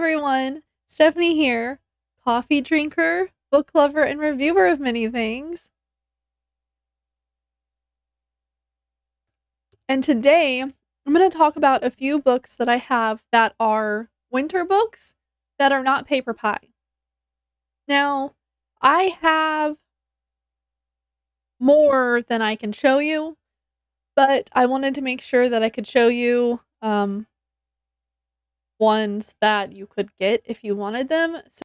everyone, Stephanie here, coffee drinker, book lover, and reviewer of many things. And today I'm going to talk about a few books that I have that are winter books that are not paper pie. Now, I have more than I can show you, but I wanted to make sure that I could show you ones that you could get if you wanted them. So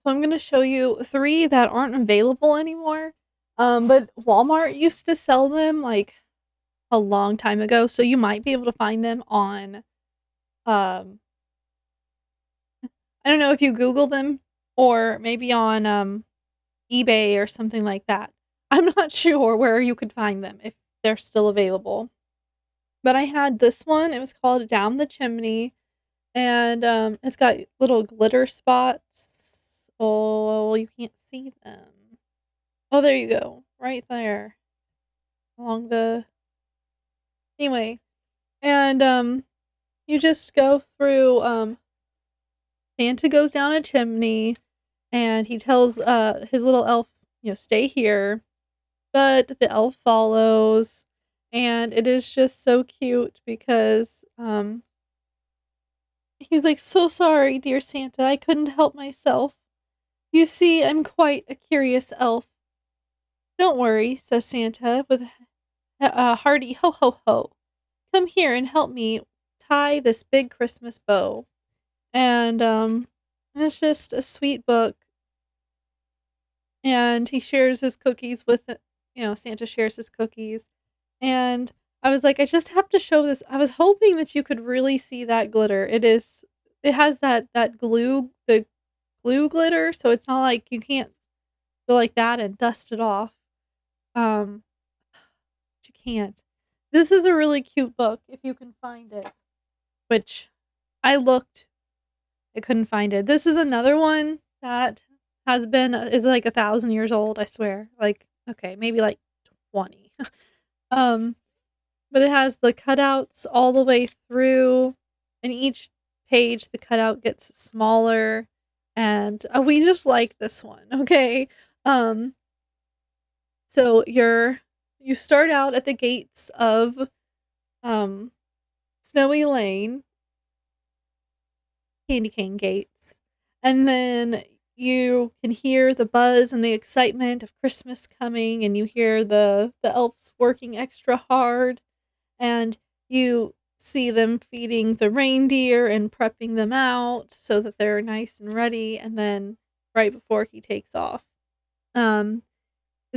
I'm going to show you 3 that aren't available anymore. But Walmart used to sell them like a long time ago, so you might be able to find them on I don't know if you Google them or maybe on eBay or something like that. I'm not sure where you could find them if they're still available. But I had this one. It was called Down the Chimney, and it's got little glitter spots. Oh, you can't see them. Oh, there you go. Right there. Along the Anyway, and you just go through Santa goes down a chimney and he tells his little elf, stay here. But the elf follows, and it is just so cute because he's like, "So sorry, dear Santa, I couldn't help myself. You see, I'm quite a curious elf." "Don't worry," says Santa with a hearty ho ho ho. "Come here and help me tie this big Christmas bow." And it's just a sweet book. And he shares his cookies with it. Santa shares his cookies. And I was like, I just have to show this. I was hoping that you could really see that glitter. It has that glue, the glue glitter, so it's not like you can't go like that and dust it off. Um, but you can't. This is a really cute book if you can find it. Which I looked, I couldn't find it. This is another one that is like 1,000 years old, I swear. Like, okay, maybe like 20. um, but it has the cutouts all the way through, and each page the cutout gets smaller, and we just like this one, okay? Um, so you start out at the gates of um Snowy Lane, Candy Cane Gates, and then you can hear the buzz and the excitement of Christmas coming, and you hear the elves working extra hard, and you see them feeding the reindeer and prepping them out so that they're nice and ready, and then right before he takes off. It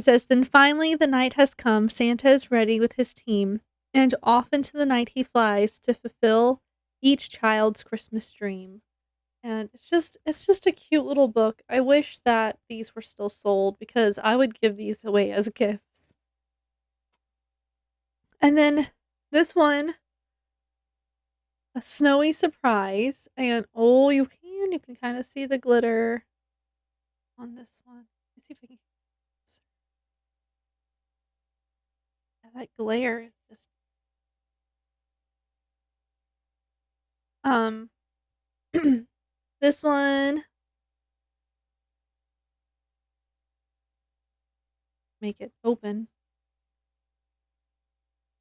says, "Then finally the night has come, Santa is ready with his team, and off into the night he flies to fulfill each child's Christmas dream." And it's just a cute little book. I wish that these were still sold because I would give these away as gifts. And then this one, A Snowy Surprise, and oh, you can kind of see the glitter on this one. Let's see if I can. Yeah, that glare is just um this one, make it open.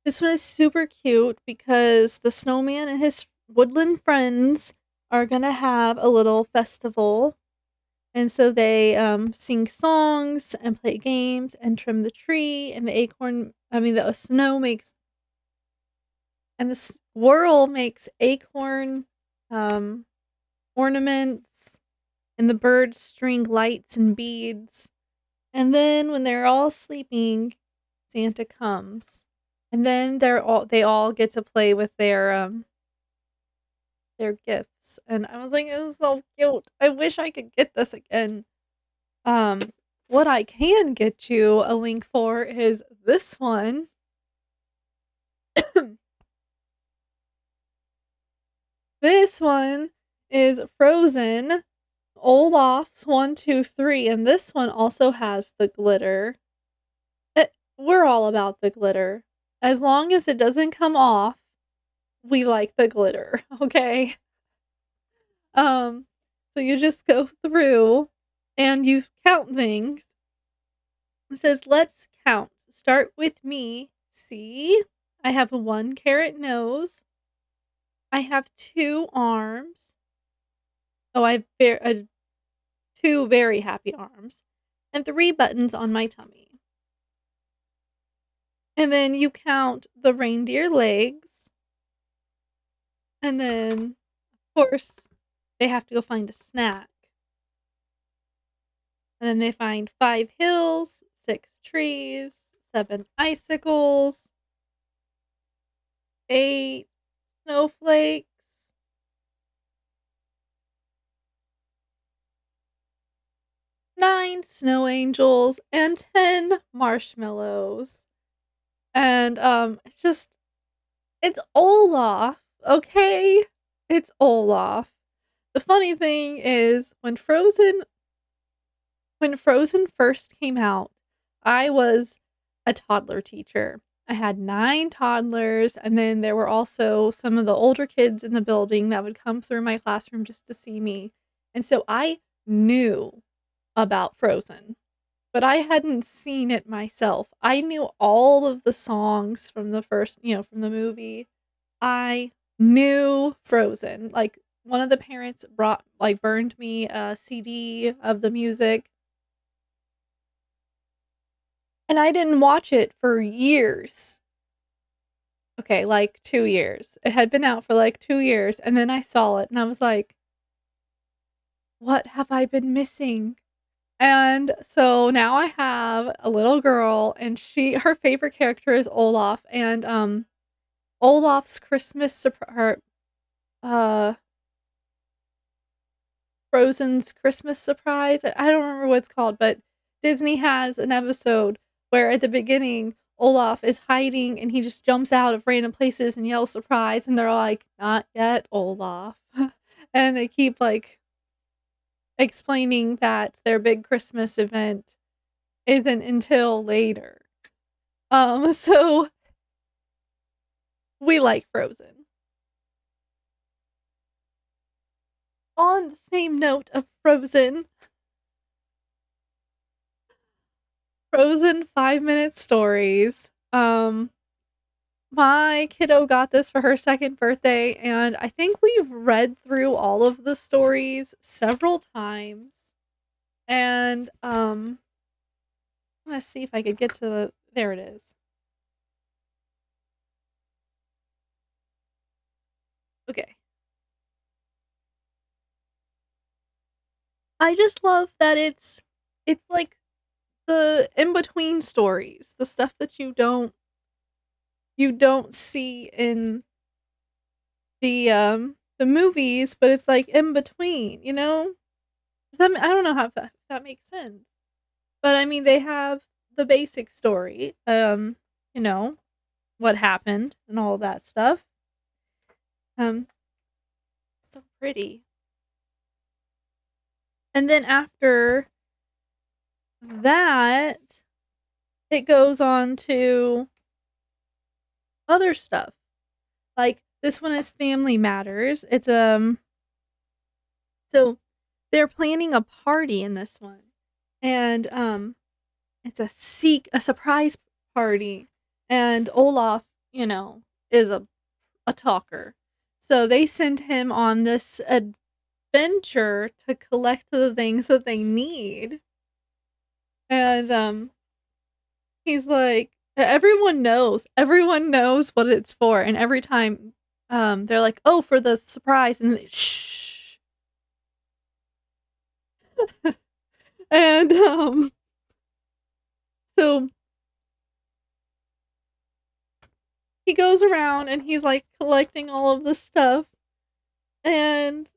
This one is super cute because the snowman and his woodland friends are gonna have a little festival. And so they sing songs and play games and trim the tree, and the snow makes, and the squirrel makes acorn ornaments, and the birds string lights and beads. And then when they're all sleeping, Santa comes. And then they all get to play with their gifts. And I was like, it's so cute. I wish I could get this again. What I can get you a link for is this one. This one is Frozen, Olaf's 1, 2, 3, and this one also has the glitter. We're all about the glitter. As long as it doesn't come off, we like the glitter, okay? Um, so you just go through and you count things. It says, "Let's count. Start with me. See, I have a 1 carat nose. I have 2 arms. Oh, I have 2 very happy arms, and 3 buttons on my tummy." And then you count the reindeer legs, and then, of course, they have to go find a snack. And then they find 5 hills, 6 trees, 7 icicles, 8 snowflakes, 9 snow angels, and 10 marshmallows. And, it's Olaf, okay? It's Olaf. The funny thing is when Frozen first came out, I was a toddler teacher. I had 9 toddlers, and then there were also some of the older kids in the building that would come through my classroom just to see me. And so I knew about Frozen, but I hadn't seen it myself. I knew all of the songs from the first, from the movie. I knew Frozen. Like, one of the parents burned me a CD of the music, and I didn't watch it for years. Okay, like 2 years. It had been out for like 2 years, and then I saw it and I was like, "What have I been missing?" And so now I have a little girl, and her favorite character is Olaf, and Olaf's uh Frozen's Christmas surprise. I don't remember what it's called, but Disney has an episode where at the beginning Olaf is hiding and he just jumps out of random places and yells surprise, and they're like, "Not yet, Olaf." And they keep like explaining that their big Christmas event isn't until later. So we like Frozen. On the same note of Frozen 5-minute stories. My kiddo got this for her second birthday, and I think we've read through all of the stories several times. And let's see if I could get to there it is. Okay. I just love that it's like the in-between stories, the stuff that you don't see in the movies, but it's like in between, you know? I don't know how that makes sense. But I mean, they have the basic story, you know, what happened and all that stuff. Um, so pretty. And then after that, it goes on to other stuff. Like this one is Family Matters. So they're planning a party in this one. And it's a surprise party. And Olaf, is a talker. So they send him on this adventure to collect the things that they need. And he's like, everyone knows what it's for, and every time they're like, "Oh, for the surprise," and shh. And so he goes around and he's like collecting all of the stuff, and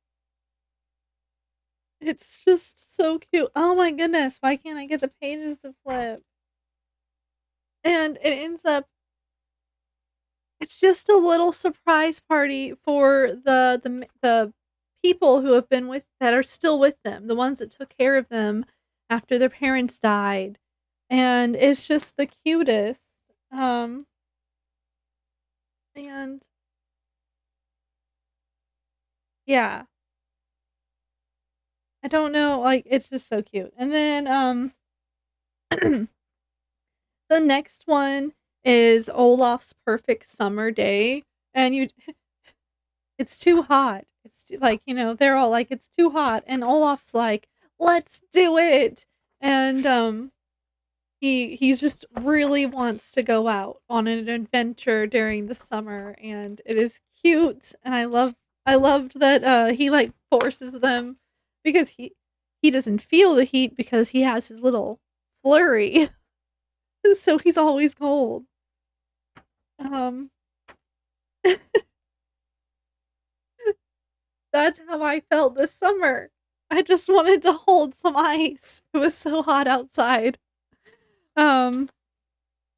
it's just so cute. Oh my goodness, why can't I get the pages to flip? And it ends up it's just a little surprise party for the people who have been with that are still with them, the ones that took care of them after their parents died, and it's just the cutest. Um, and yeah, I don't know, like, it's just so cute. And then, the next one is Olaf's Perfect Summer Day, and it's too hot. It's too, like, they're all like, "It's too hot," and Olaf's like, "Let's do it!" And, he's just really wants to go out on an adventure during the summer, and it is cute, and I loved that, he, like, forces them because he doesn't feel the heat because he has his little flurry, so he's always cold. Um, that's how I felt this summer. I just wanted to hold some ice. It was so hot outside. Um,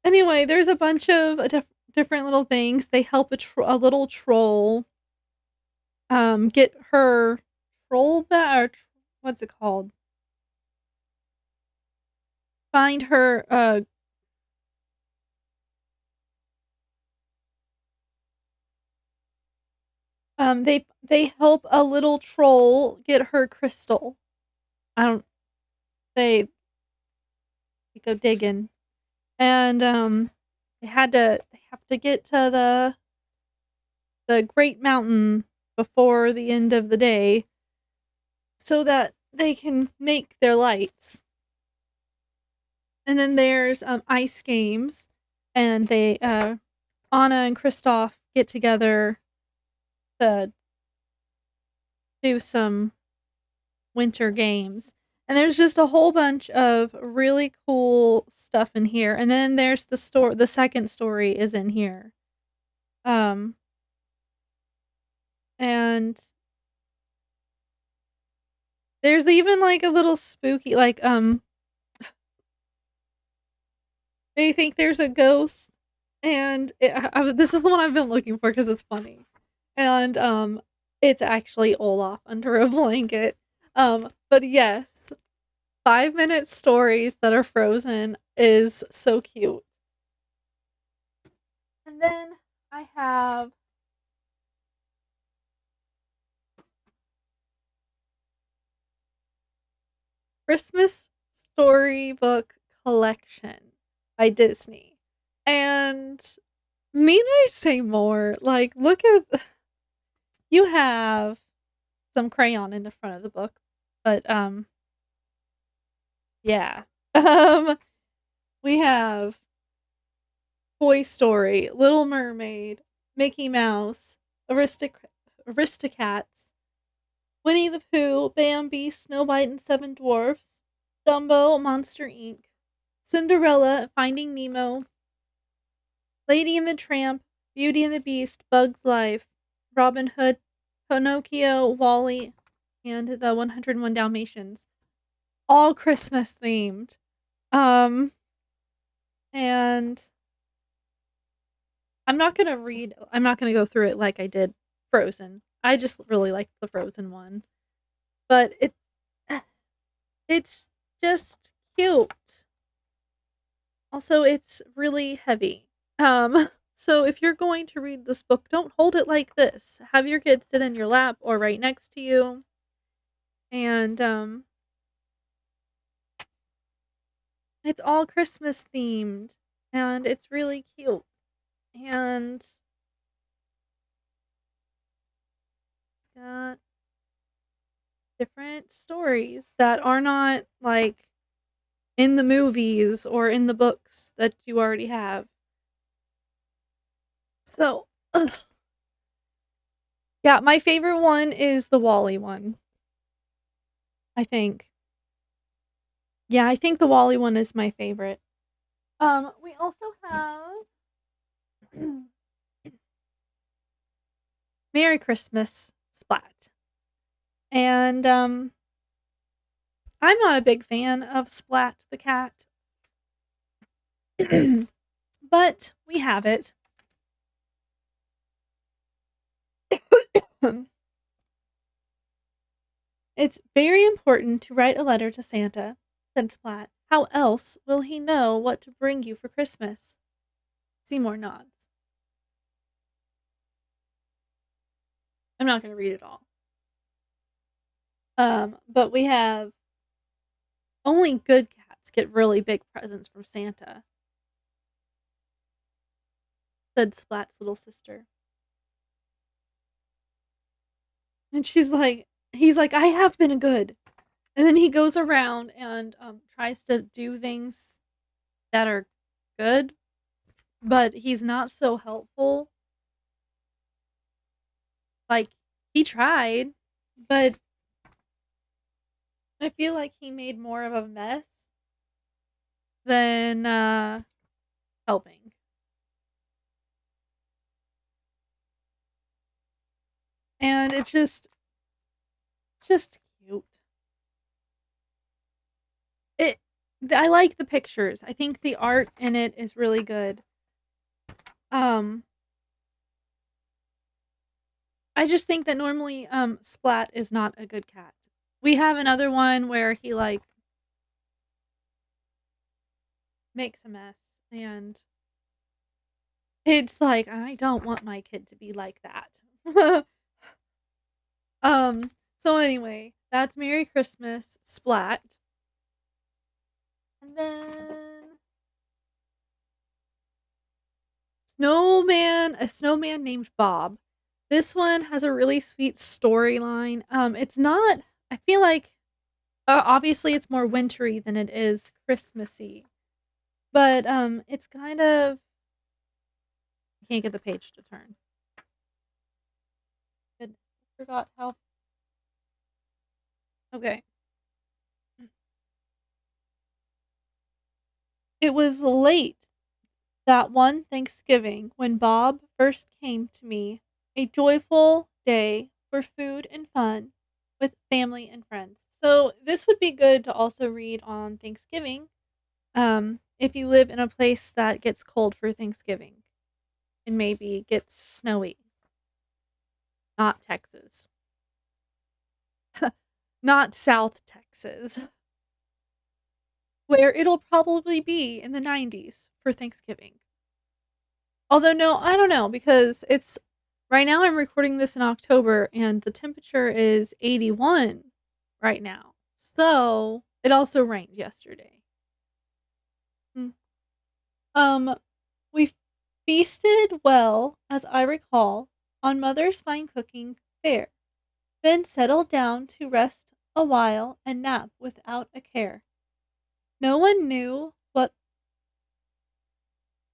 anyway, there's a bunch of different little things. They help a little troll, get her troll back, or what's it called? Find her, they help a little troll get her crystal. I don't they they go digging, and, they have to get to the great mountain before the end of the day so that they can make their lights. And then there's, ice games, and Anna and Kristoff get together to do some winter games. And there's just a whole bunch of really cool stuff in here. And then there's the second story is in here. Um, and there's even like a little spooky, like, they think there's a ghost, and this is the one I've been looking for because it's funny. And it's actually Olaf under a blanket. But yes, 5-minute stories that are frozen is so cute. And then I have Christmas Storybook Collection by Disney. And need I say more? Like, look at you have some crayon in the front of the book, but yeah. Um, we have Toy Story, Little Mermaid, Mickey Mouse, Aristocats, Winnie the Pooh, Bambi, Snow White and Seven Dwarfs, Dumbo, Monster Inc., Cinderella, Finding Nemo, Lady and the Tramp, Beauty and the Beast, Bug's Life, Robin Hood, Pinocchio, Wally, and the 101 Dalmatians. All Christmas themed. Um, and I'm not gonna go through it like I did Frozen. I just really like the Frozen one. But it's just cute. Also, it's really heavy. So if you're going to read this book, don't hold it like this. Have your kids sit in your lap or right next to you. And it's all Christmas themed, and it's really cute. And it's got different stories that are not like in the movies or in the books that you already have. So, ugh. Yeah, my favorite one is the Wally one, I think. Yeah, I think the Wally one is my favorite. We also have Merry Christmas Splat. And I'm not a big fan of Splat the cat, but we have it. It's very important to write a letter to Santa, said Splat. How else will he know what to bring you for Christmas? Seymour nods. I'm not going to read it all. But we have only good cats get really big presents from Santa, said Splat's little sister. And he's like, I have been good. And then he goes around and tries to do things that are good, but he's not so helpful. Like, he tried, but I feel like he made more of a mess than helping. And it's just cute. It I like the pictures. I think the art in it is really good. Um I just think that normally Splat is not a good cat. We have another one where he like makes a mess, and it's like I don't want my kid to be like that. So anyway, that's Merry Christmas, Splat. And then a snowman named Bob. This one has a really sweet storyline. It's not I feel like obviously it's more wintry than it is Christmassy. But it's kind of I can't get the page to turn. I forgot how. Okay. It was late that one Thanksgiving when Bob first came to me, a joyful day for food and fun with family and friends. So this would be good to also read on Thanksgiving, if you live in a place that gets cold for Thanksgiving and maybe gets snowy, not Texas, not South Texas, where it'll probably be in the 90s for Thanksgiving. Although, no, I don't know because it's right now I'm recording this in October and the temperature is 81 right now. So it also rained yesterday. Mm. Um, we feasted well, as I recall, on Mother's fine cooking fare, then settled down to rest a while and nap without a care. No one knew what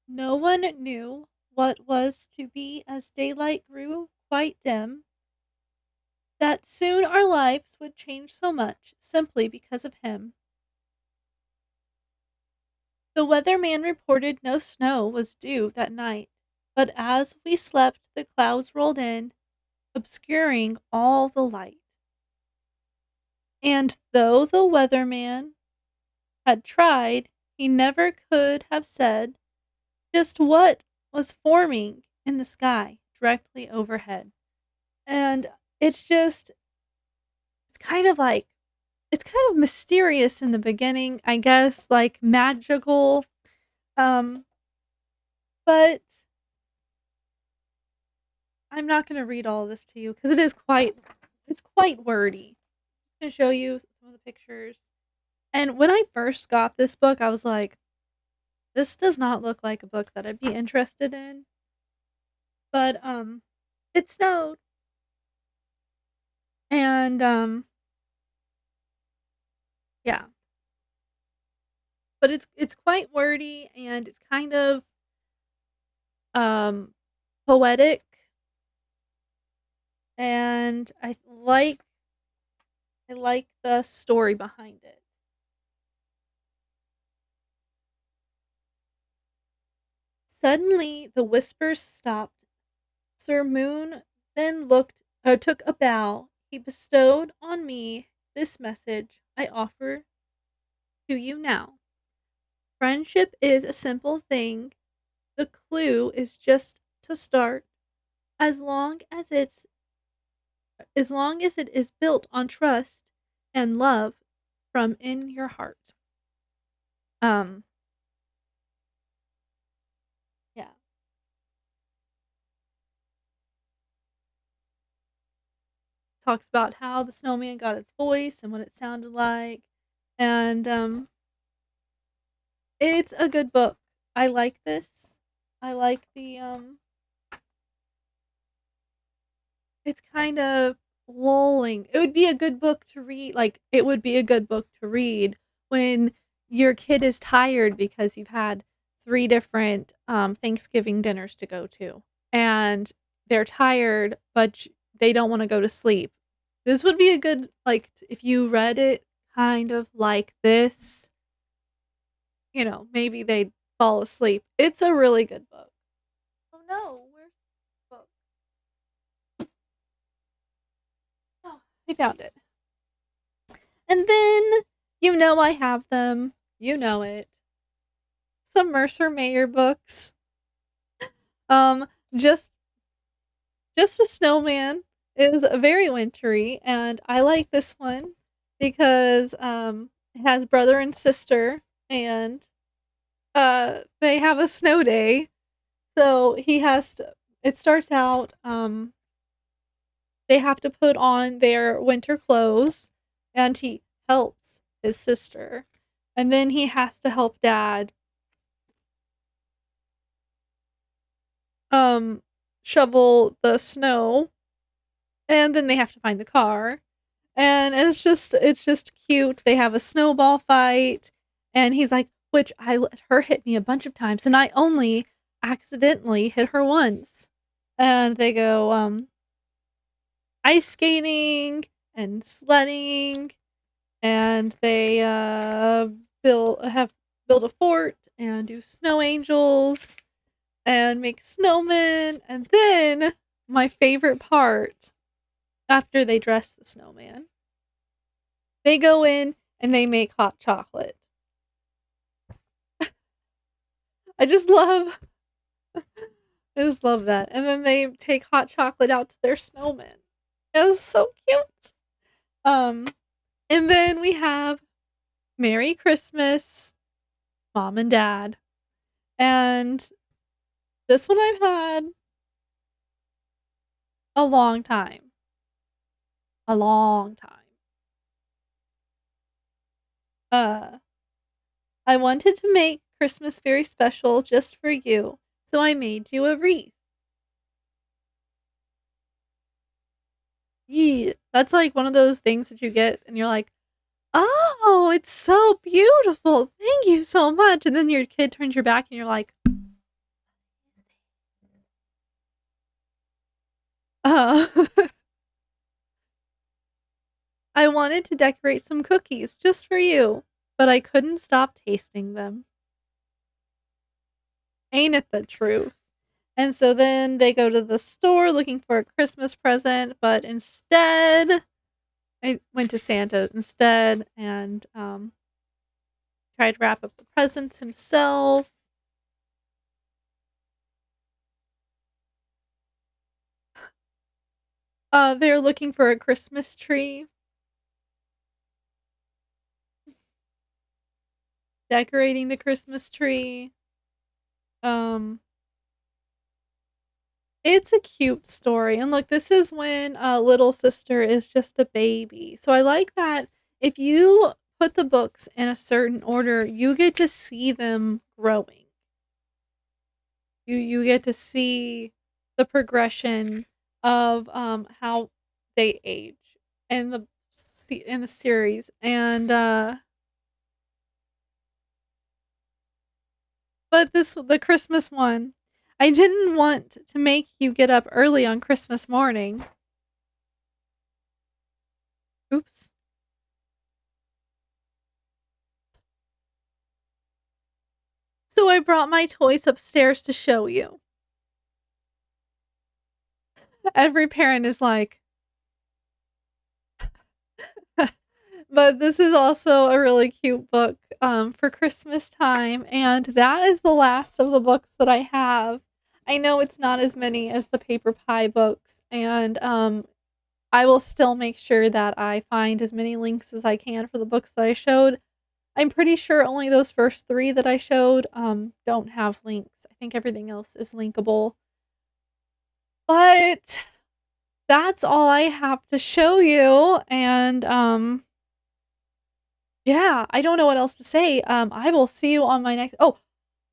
no one knew what was to be as daylight grew quite dim, that soon our lives would change so much simply because of him. The weatherman reported no snow was due that night, but as we slept, the clouds rolled in, obscuring all the light. And though the weatherman had tried, he never could have said just what was forming in the sky directly overhead. And it's just, it's kind of like, it's kind of mysterious in the beginning, I guess, like magical. Um, but I'm not going to read all this to you because it's quite wordy. I'm going to show you some of the pictures. And when I first got this book, I was like, this does not look like a book that I'd be interested in. But it snowed, and yeah. But it's quite wordy and it's kind of um poetic, and I like the story behind it. Suddenly the whispers stopped. Sir Moon then took a bow. He bestowed on me this message I offer to you now. Friendship is a simple thing. The clue is just to start. As long as it is built on trust and love from in your heart. Um, yeah. talks about how the snowman got its voice and what it sounded like, and, it's a good book. I like this. I like it's kind of lulling. It would be a good book to read, like, it would be a good book to read when your kid is tired because you've had 3 different, Thanksgiving dinners to go to, and they're tired, but they don't wanna go to sleep. This would be a good, like, if you read it kind of like this, maybe they'd fall asleep. It's a really good book. Oh, no, where's the book? Oh, I found it. And then, I have them. You know it. Some Mercer Mayer books. Um, just just a Snowman is very wintry, and I like this one because it has brother and sister, and they have a snow day. So he has to it starts out they have to put on their winter clothes, and he helps his sister. And then he has to help dad um shovel the snow, and then they have to find the car. And it's just cute. They have a snowball fight, and he's like, "Which I let her hit me a bunch of times, and I only accidentally hit her once." And they go ice skating and sledding, and they build a fort and do snow angels and make snowmen. And then my favorite part, after they dress the snowman, they go in and they make hot chocolate. I just love I just love that. And then they take hot chocolate out to their snowman. It's so cute. Um and then we have Merry Christmas, Mom and Dad. And this one I've had a long time. A long time. Uh I wanted to make Christmas very special just for you, so I made you a wreath. Yeah, that's like one of those things that you get and you're like, "Oh, it's so beautiful. Thank you so much." And then your kid turns your back and you're like, "Uh." I wanted to decorate some cookies just for you, but I couldn't stop tasting them. Ain't it the truth? And so then they go to the store looking for a Christmas present, but instead I went to Santa instead, and tried to wrap up the presents himself. They're looking for a Christmas tree, decorating the Christmas tree. Um, it's a cute story. And look, this is when little sister is just a baby. So I like that if you put the books in a certain order, you get to see them growing. You get to see the progression of how they age in the series. And but the Christmas one, I didn't want to make you get up early on Christmas morning. Oops. So I brought my toys upstairs to show you. Every parent is like, but this is also a really cute book for Christmas time, and that is the last of the books that I have. I know it's not as many as the Paper Pie books, and I will still make sure that I find as many links as I can for the books that I showed. I'm pretty sure only those first 3 that I showed don't have links. I think everything else is linkable. But that's all I have to show you, and, yeah, I don't know what else to say. I will see you on my next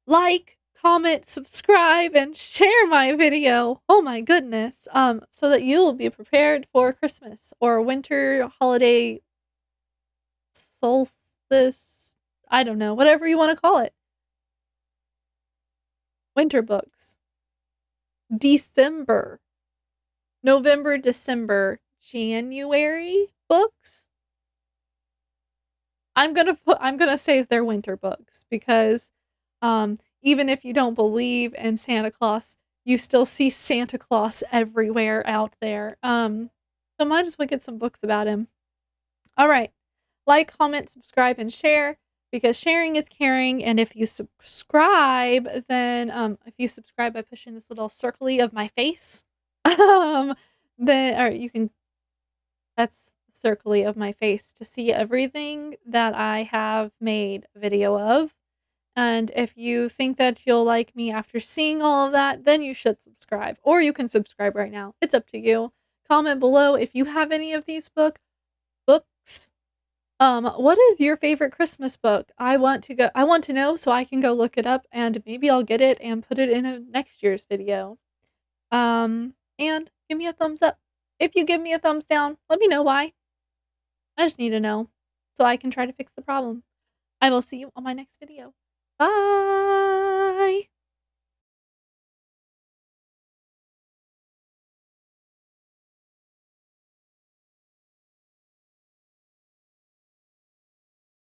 like, comment, subscribe, and share my video. Oh my goodness. So that you will be prepared for Christmas or winter holiday solstice. I don't know, whatever you want to call it. Winter books. December. November, December, January books. I'm gonna say they're winter books because even if you don't believe in Santa Claus, you still see Santa Claus everywhere out there. So might as well get some books about him. All right. Like, comment, subscribe, and share because sharing is caring. And if you subscribe, then if you subscribe by pushing this little circle of my face, um, then or you can that's the circle of my face to see everything that I have made a video of. And if you think that you'll like me after seeing all of that, then you should subscribe. Or you can subscribe right now. It's up to you. Comment below if you have any of these books. What is your favorite Christmas book? I want to know so I can go look it up and maybe I'll get it and put it in a next year's video. And give me a thumbs up. If you give me a thumbs down, let me know why. I just need to know so I can try to fix the problem. I will see you on my next video. Bye.